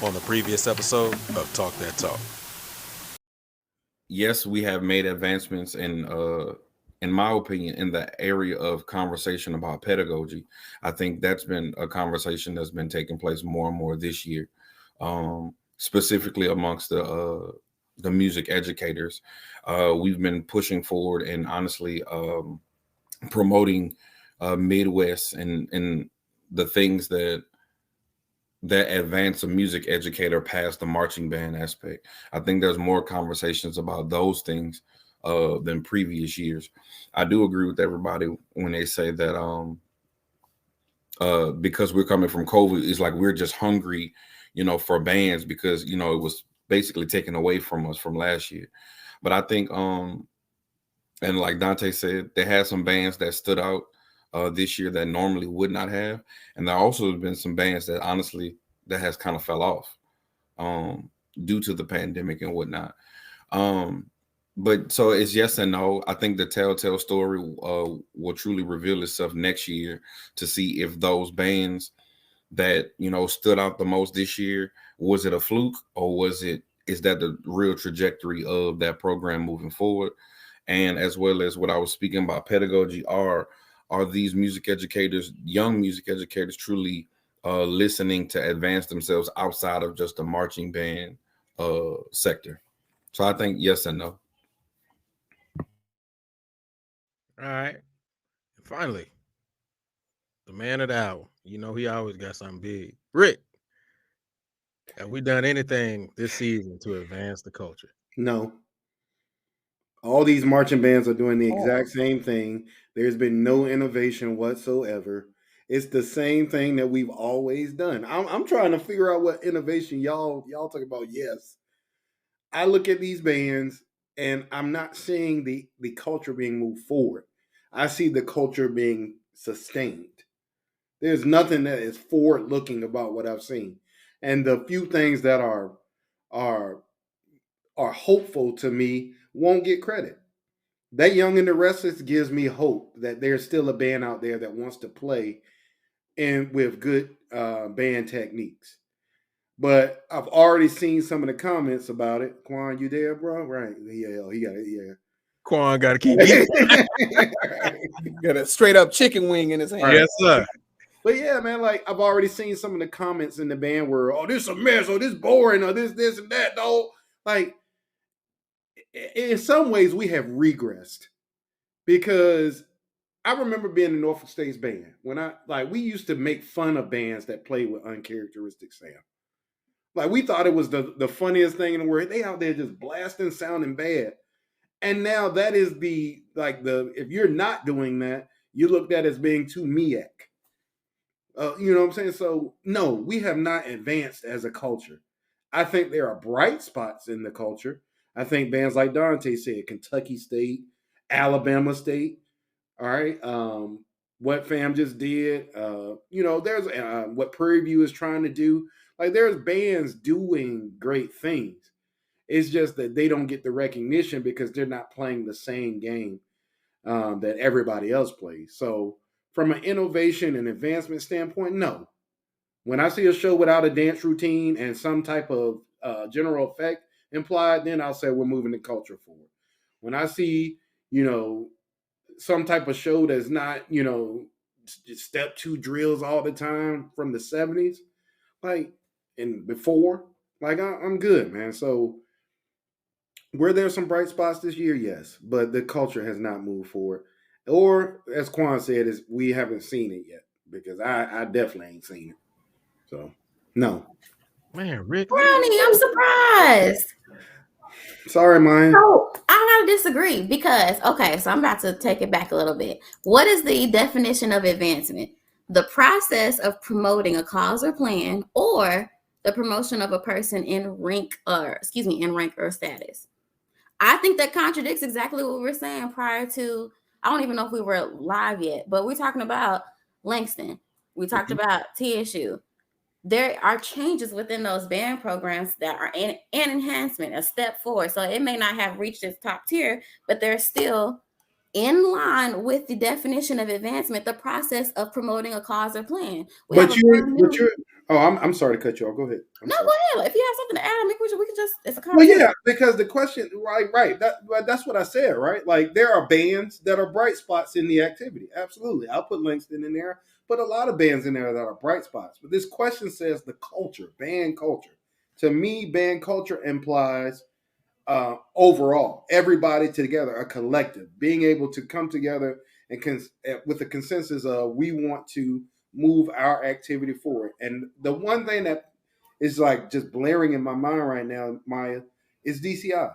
on the previous episode of Talk That Talk. Yes, we have made advancements in my opinion, in the area of conversation about pedagogy. I think that's been a conversation that's been taking place more and more this year, specifically amongst the music educators. We've been pushing forward and honestly promoting Midwest and the things that advance a music educator past the marching band aspect. I think there's more conversations about those things than previous years. I do agree with everybody when they say that because we're coming from COVID, it's like we're just hungry, for bands because it was basically taken away from us from last year. But I think and like Dante said, they had some bands that stood out this year that normally would not have, and there also have been some bands that honestly that has kind of fell off due to the pandemic and whatnot. Um, but so it's yes and no. I think the telltale story will truly reveal itself next year to see if those bands that stood out the most this year, was it a fluke or is that the real trajectory of that program moving forward? And as well as what I was speaking about pedagogy, are these music educators, young music educators, truly listening to advance themselves outside of just the marching band sector? So I think yes and no. All right. And finally, the man of the hour. He always got something big. Rick, have we done anything this season to advance the culture? No. All these marching bands are doing the exact same thing. There's been no innovation whatsoever. It's the same thing that we've always done. I'm trying to figure out what innovation y'all talk about. Yes, I look at these bands and I'm not seeing the culture being moved forward. I see the culture being sustained. There's nothing that is forward looking about what I've seen, and the few things that are are hopeful to me won't get credit. That Young and the Restless gives me hope that there's still a band out there that wants to play and with good band techniques. But I've already seen some of the comments about it. Quan, you there, bro? Right? Yeah, he got it. Yeah. Quan got to keep eating. Got a straight up chicken wing in his hand. Yes, sir. But yeah, man, like I've already seen some of the comments in the band where, oh, this a mess, or this boring, or this and that, dog. Like, in some ways, we have regressed because I remember being in Norfolk State's band when we used to make fun of bands that played with uncharacteristic sound. Like we thought it was the funniest thing in the world. They out there just blasting, sounding bad. And now that is if you're not doing that, you're looked at as being too MEAC. You know what I'm saying? So no, we have not advanced as a culture. I think there are bright spots in the culture. I think bands like Dante said, Kentucky State, Alabama State. All right. What Fam just did. There's what Prairie View is trying to do. Like there's bands doing great things. It's just that they don't get the recognition because they're not playing the same game that everybody else plays. So from an innovation and advancement standpoint, no. When I see a show without a dance routine and some type of general effect implied, then I'll say we're moving the culture forward. When I see, some type of show that's not, step two drills all the time from the 70s, like, and before, like, I'm good, man. So, were there some bright spots this year? Yes, but the culture has not moved forward. Or, as Quan said, is we haven't seen it yet because I definitely ain't seen it. So, no. Man, Rick. Brownie, I'm surprised. Sorry, mine. So I gotta disagree because so I'm about to take it back a little bit. What is the definition of advancement? The process of promoting a cause or plan, or the promotion of a person in rank or status. I think that contradicts exactly what we were saying prior to. I don't even know if we were live yet, but we're talking about Langston. We talked about TSU. There are changes within those band programs that are an enhancement, a step forward. So it may not have reached its top tier, but they're still in line with the definition of advancement, the process of promoting a cause or plan. Oh, I'm sorry to cut you off. Go ahead. I'm No, sorry. go ahead. If you have something to add, we can just, it's a Well, conversation. yeah, because the question, right. That's what I said, right? Like there are bands that are bright spots in the activity. Absolutely, I'll put Langston in there, but a lot of bands in there that are bright spots. But this question says the culture, band culture. To me, band culture implies overall, everybody together, a collective, being able to come together and with the consensus of we want to move our activity forward. And the one thing that is like just blaring in my mind right now, Maya, is DCI.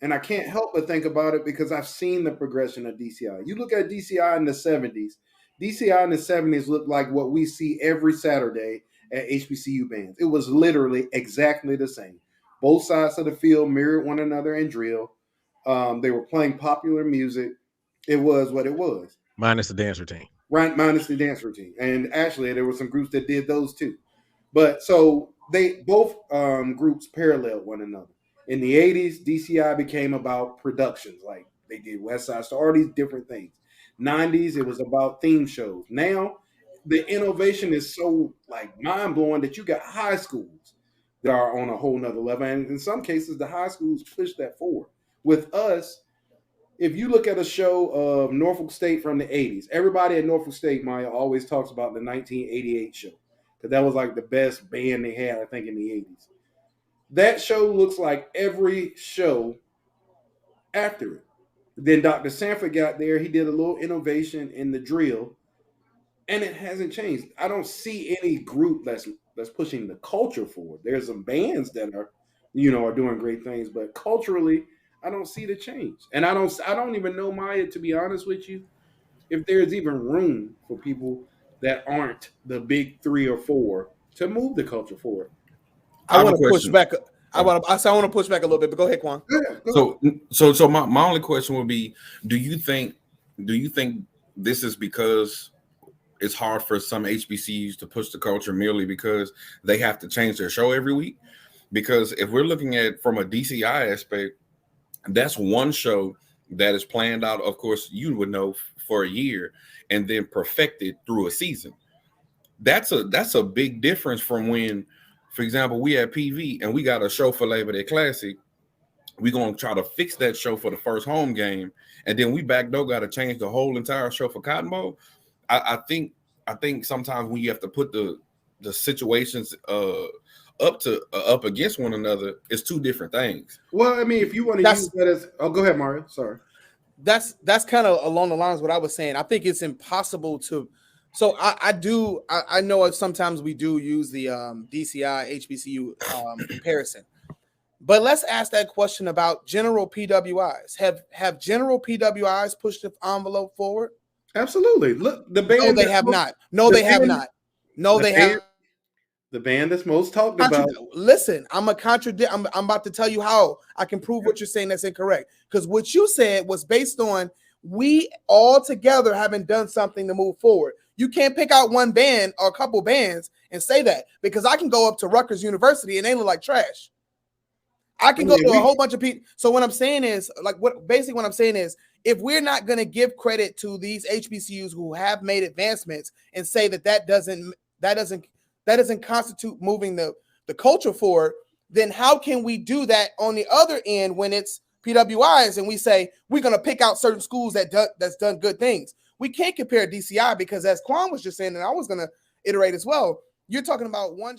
And I can't help but think about it because I've seen the progression of DCI. You look at DCI in the 70s, DCI in the 70s looked like what we see every Saturday at HBCU bands. It was literally exactly the same. Both sides of the field mirrored one another in drill. They were playing popular music. It was what it was, Minus the dance routine. right? Minus the dance routine. And actually, there were some groups that did those too. But so they both groups paralleled one another. In the 80s, DCI became about productions. Like they did West Side Story, all these different things. 90s, it was about theme shows. Now, the innovation is so like mind blowing that you got high schools that are on a whole nother level. And in some cases, the high schools push that forward. With us, if you look at a show of Norfolk State from the 80s, everybody at Norfolk State, Maya, always talks about the 1988 show because that was like the best band they had, I think, in the 80s. That show looks like every show after it. Then Dr. Sanford got there. He did a little innovation in the drill, and it hasn't changed. I don't see any group that's pushing the culture forward. There's some bands that are doing great things, but culturally, I don't see the change. And I don't even know, Maya, to be honest with you, if there's even room for people that aren't the big three or four to move the culture forward. I I have a want to push question. back. I want to push back a little bit, but go ahead, Quan. So my only question would be, do you think this is because it's hard for some HBCUs to push the culture merely because they have to change their show every week? Because if we're looking at from a DCI aspect, that's one show that is planned out, of course, you would know, for a year and then perfected through a season. That's a big difference from when, for example, we had PV and we got a show for Labor Day Classic. We're going to try to fix that show for the first home game, and then we back door got to change the whole entire show for Cotton Bowl. I think sometimes when you have to put the situations up against one another, it's two different things. Well, I mean, if you want to use that as, go ahead, Mario. Sorry. That's kind of along the lines of what I was saying. I think it's impossible to. So I know sometimes we do use the DCI HBCU comparison, but let's ask that question about general PWIs. Have general PWIs pushed the envelope forward? Absolutely. Look, the band. No, they have not. No, they have not. No, they have. The band that's most talked about. Listen, I'm about to tell you how I can prove what you're saying that's incorrect. Because what you said was based on we all together haven't done something to move forward. You can't pick out one band or a couple bands and say that, because I can go up to Rutgers University and they look like trash. I can go to a whole bunch of people. So what I'm saying is, what I'm saying is, if we're not going to give credit to these HBCUs who have made advancements and say that doesn't constitute moving the culture forward, then how can we do that on the other end when it's PWIs and we say we're going to pick out certain schools that's done good things? We can't compare DCI because, as Quan was just saying, and I was going to iterate as well, you're talking about one